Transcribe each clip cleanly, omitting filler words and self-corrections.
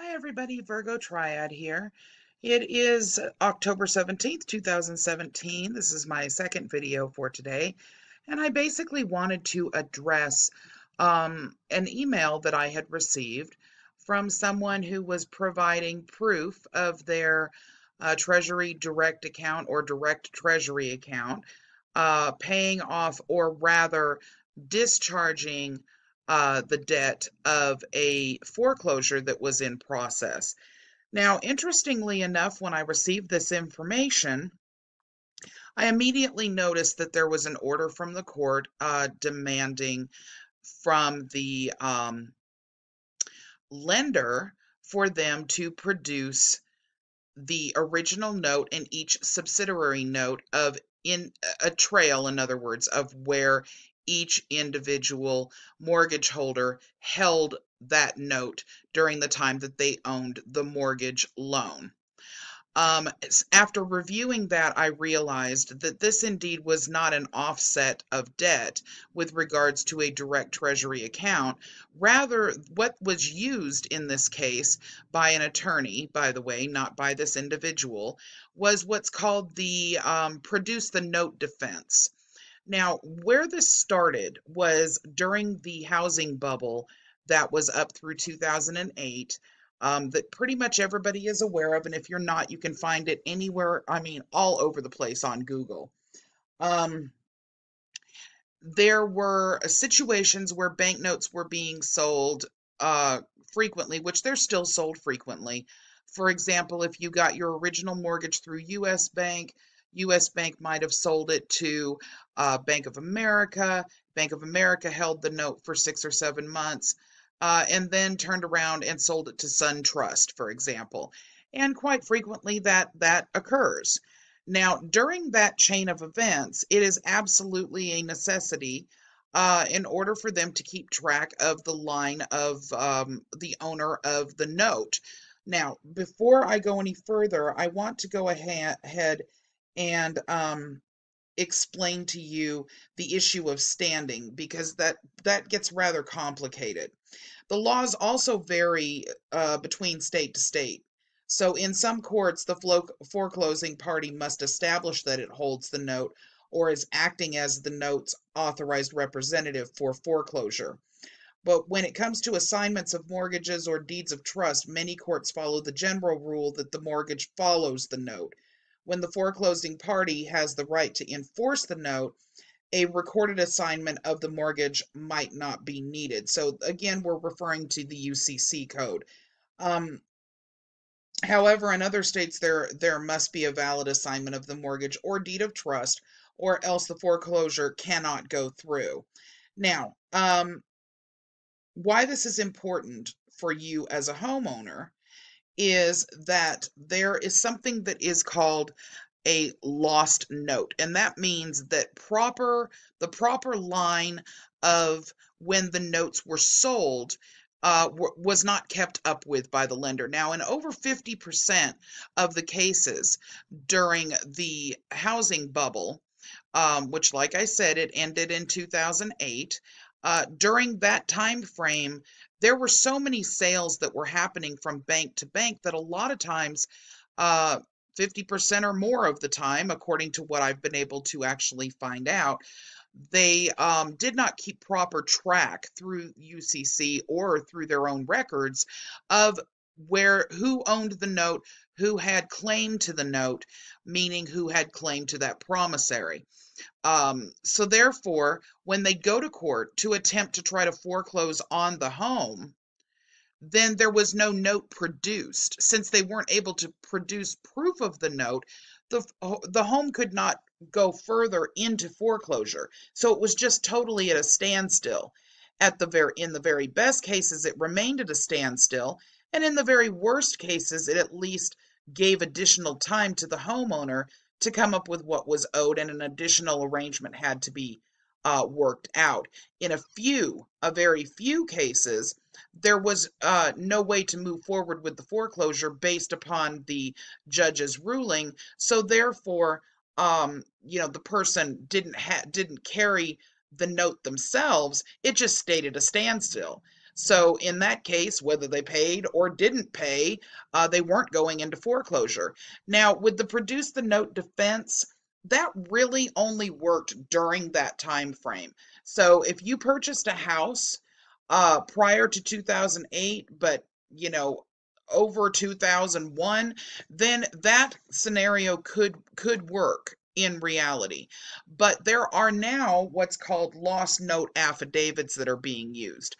Hi everybody, Virgo Triad here. It is October 17th, 2017. This is my second video for today, and I basically wanted to address an email that I had received from someone who was providing proof of their Treasury Direct account or Direct Treasury account, paying off or rather discharging the debt of a foreclosure that was in process. Now, interestingly enough, when I received this information, I immediately noticed that there was an order from the court demanding from the lender for them to produce the original note and each subsidiary note of in a trail, in other words, of where each individual mortgage holder held that note during the time that they owned the mortgage loan. After reviewing that, I realized that this indeed was not an offset of debt with regards to a direct treasury account. Rather, what was used in this case by an attorney, by the way, not by this individual, was what's called the produce the note defense. Now, where this started was during the housing bubble that was up through 2008. That pretty much everybody is aware of, and if you're not, you can find it anywhere, I mean, all over the place on Google. There were situations where banknotes were being sold frequently, which they're still sold frequently. For example, if you got your original mortgage through U.S. Bank might have sold it to Bank of America. Bank of America held the note for 6 or 7 months. And then turned around and sold it to SunTrust, for example. And quite frequently that occurs. Now, during that chain of events, it is absolutely a necessity in order for them to keep track of the line of the owner of the note. Now, before I go any further, I want to go ahead and explain to you the issue of standing, because that gets rather complicated. The laws also vary between state to state. So in some courts, the foreclosing party must establish that it holds the note or is acting as the note's authorized representative for foreclosure. But when it comes to assignments of mortgages or deeds of trust, many courts follow the general rule that the mortgage follows the note. When the foreclosing party has the right to enforce the note, a recorded assignment of the mortgage might not be needed. So again, we're referring to the UCC code. However, in other states, there must be a valid assignment of the mortgage or deed of trust, or else the foreclosure cannot go through. Now, why this is important for you as a homeowner is that there is something that is called a lost note, and that means that the proper line of when the notes were sold was not kept up with by the lender. Now, in over 50% of the cases during the housing bubble, which, like I said, it ended in 2008, during that time frame, there were so many sales that were happening from bank to bank that a lot of times 50% or more of the time, according to what I've been able to actually find out, they did not keep proper track through UCC or through their own records of who owned the note, who had claim to the note, meaning who had claim to that promissory. So therefore, when they go to court to attempt to try to foreclose on the home, then there was no note produced. Since they weren't able to produce proof of the note, the home could not go further into foreclosure. So it was just totally at a standstill. In the very best cases, it remained at a standstill, and in the very worst cases, it at least gave additional time to the homeowner to come up with what was owed, and an additional arrangement had to be worked out. In a very few cases, there was no way to move forward with the foreclosure based upon the judge's ruling. So therefore, the person didn't carry the note themselves. It just stayed at a standstill. So in that case, whether they paid or didn't pay, they weren't going into foreclosure. Now, with the produce the note defense, that really only worked during that time frame. So if you purchased a house prior to 2008, but over 2001, then that scenario could work in reality. But there are now what's called lost note affidavits that are being used.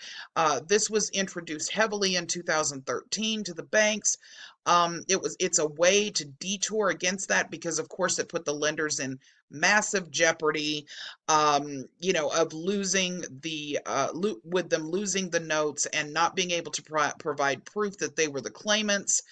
This was introduced heavily in 2013 to the banks. It's a way to detour against that because, of course, it put the lenders in massive jeopardy, of losing with them losing the notes and not being able to provide proof that they were the claimants.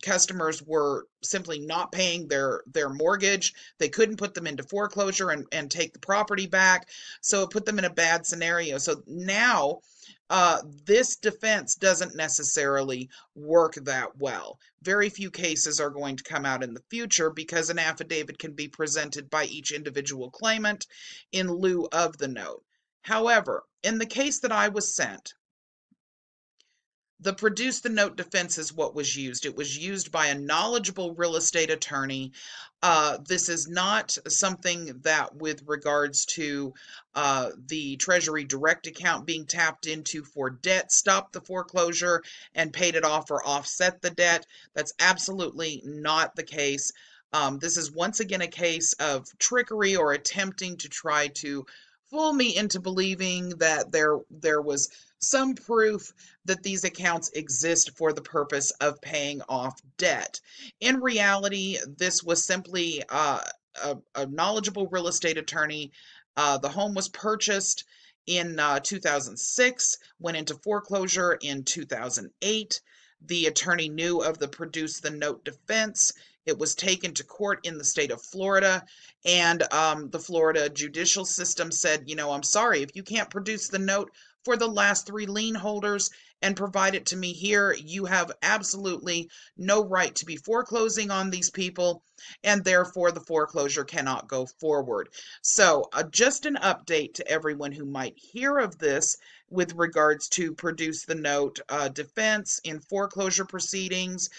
Customers were simply not paying their mortgage. They couldn't put them into foreclosure and take the property back. So it put them in a bad scenario. So now this defense doesn't necessarily work that well. Very few cases are going to come out in the future because an affidavit can be presented by each individual claimant in lieu of the note. However, in the case that I was sent, the produce the note defense is what was used. It was used by a knowledgeable real estate attorney. This is not something that, with regards to the Treasury direct account being tapped into for debt, stopped the foreclosure and paid it off or offset the debt. That's absolutely not the case. This is once again a case of trickery or attempting to try to fool me into believing that there was some proof that these accounts exist for the purpose of paying off debt. In reality, this was simply a knowledgeable real estate attorney. The home was purchased in 2006, went into foreclosure in 2008. The attorney knew of the produce the note defense. It was taken to court in the state of Florida, and the Florida judicial system said, I'm sorry, if you can't produce the note for the last 3 lien holders and provide it to me here, you have absolutely no right to be foreclosing on these people, and therefore the foreclosure cannot go forward. So just an update to everyone who might hear of this with regards to produce the note defense in foreclosure proceedings.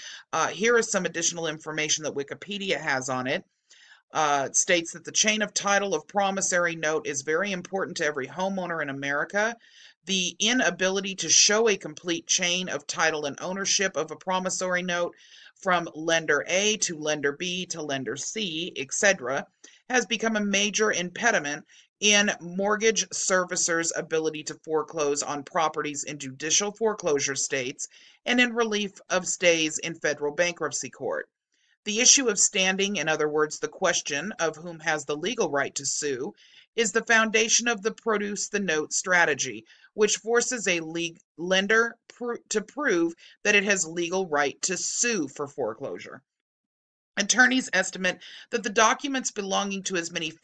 Here is some additional information that Wikipedia has on it. It states that the chain of title of promissory note is very important to every homeowner in America. The inability to show a complete chain of title and ownership of a promissory note from lender A to lender B to lender C, etc., has become a major impediment in mortgage servicers' ability to foreclose on properties in judicial foreclosure states and in relief of stays in federal bankruptcy court. The issue of standing, in other words, the question of whom has the legal right to sue, is the foundation of the produce the note strategy, which forces a lender to prove that it has legal right to sue for foreclosure. Attorneys estimate that the documents belonging to as many as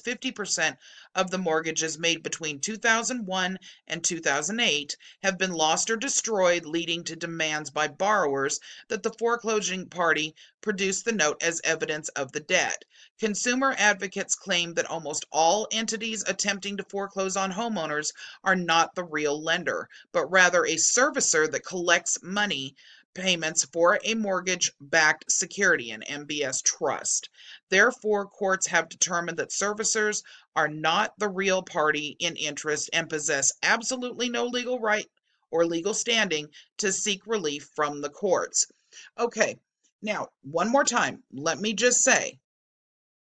50% of the mortgages made between 2001 and 2008 have been lost or destroyed, leading to demands by borrowers that the foreclosing party produce the note as evidence of the debt. Consumer advocates claim that almost all entities attempting to foreclose on homeowners are not the real lender, but rather a servicer that collects money payments for a mortgage-backed security, an MBS trust. Therefore, courts have determined that servicers are not the real party in interest and possess absolutely no legal right or legal standing to seek relief from the courts. Okay, now, one more time, let me just say,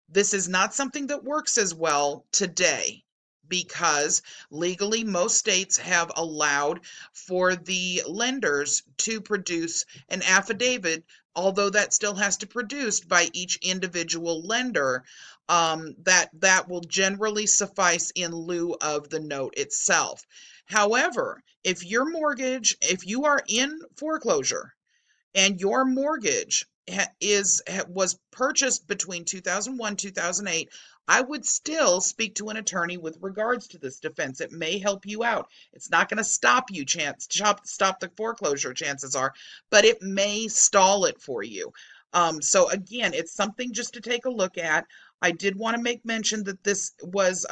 this is not something that works as well today, because legally most states have allowed for the lenders to produce an affidavit, although that still has to be produced by each individual lender. That will generally suffice in lieu of the note itself. However, if you are in foreclosure and your mortgage was purchased between 2001 2008, I would still speak to an attorney with regards to this defense. It may help you out. It's not going to stop the foreclosure, chances are, but it may stall it for you. So again, it's something just to take a look at. I did want to make mention that this was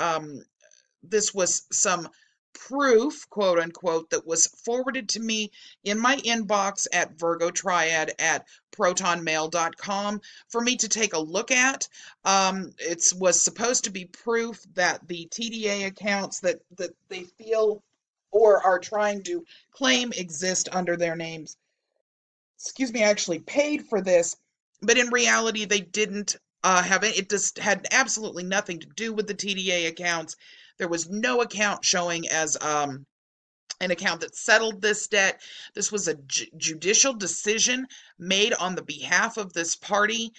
some proof, quote unquote, that was forwarded to me in my inbox at virgotriad@protonmail.com for me to take a look at. It was supposed to be proof that the TDA accounts that they feel or are trying to claim exist under their names, excuse me, actually paid for this, but in reality, they didn't have it. It just had absolutely nothing to do with the TDA accounts. There was no account showing as an account that settled this debt. This was a judicial decision made on the behalf of this party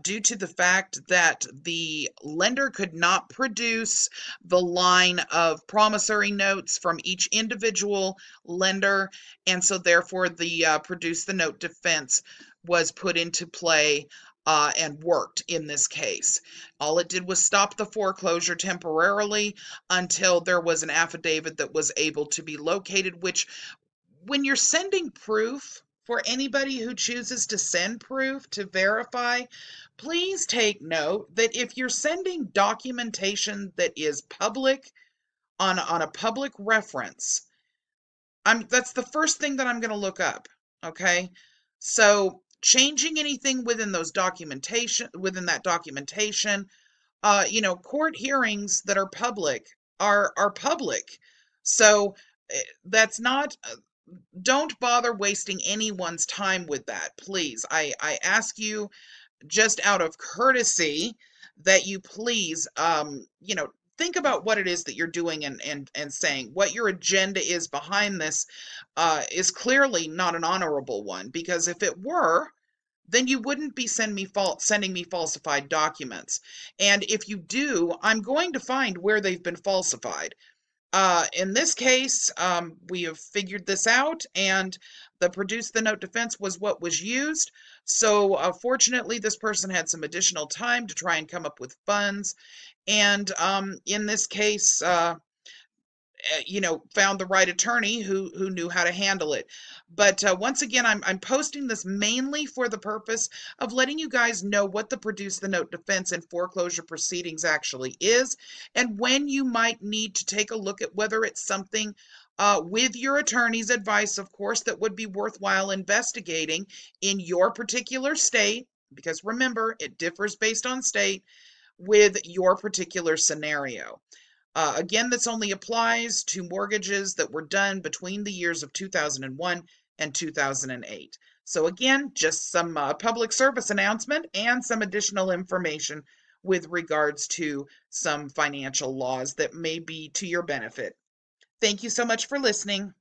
due to the fact that the lender could not produce the line of promissory notes from each individual lender, and so therefore the produce the note defense was put into play and worked in this case. All it did was stop the foreclosure temporarily until there was an affidavit that was able to be located, which, when you're sending proof, for anybody who chooses to send proof to verify, please take note that if you're sending documentation that is public on a public reference, that's the first thing that I'm going to look up. Okay, so changing anything within that documentation, court hearings that are public are public. So that's not, don't bother wasting anyone's time with that, please. I ask you, just out of courtesy, that you please, think about what it is that you're doing and saying. What your agenda is behind this is clearly not an honorable one, because if it were, then you wouldn't be sending me falsified documents. And if you do, I'm going to find where they've been falsified. In this case, we have figured this out, and the produce the note defense was what was used. So fortunately, this person had some additional time to try and come up with funds. And in this case, found the right attorney who knew how to handle it. But once again, I'm posting this mainly for the purpose of letting you guys know what the produce the note defense and foreclosure proceedings actually is, and when you might need to take a look at whether it's something, with your attorney's advice, of course, that would be worthwhile investigating in your particular state, because remember, it differs based on state, with your particular scenario. Again, this only applies to mortgages that were done between the years of 2001 and 2008. So again, just some public service announcement and some additional information with regards to some financial laws that may be to your benefit. Thank you so much for listening.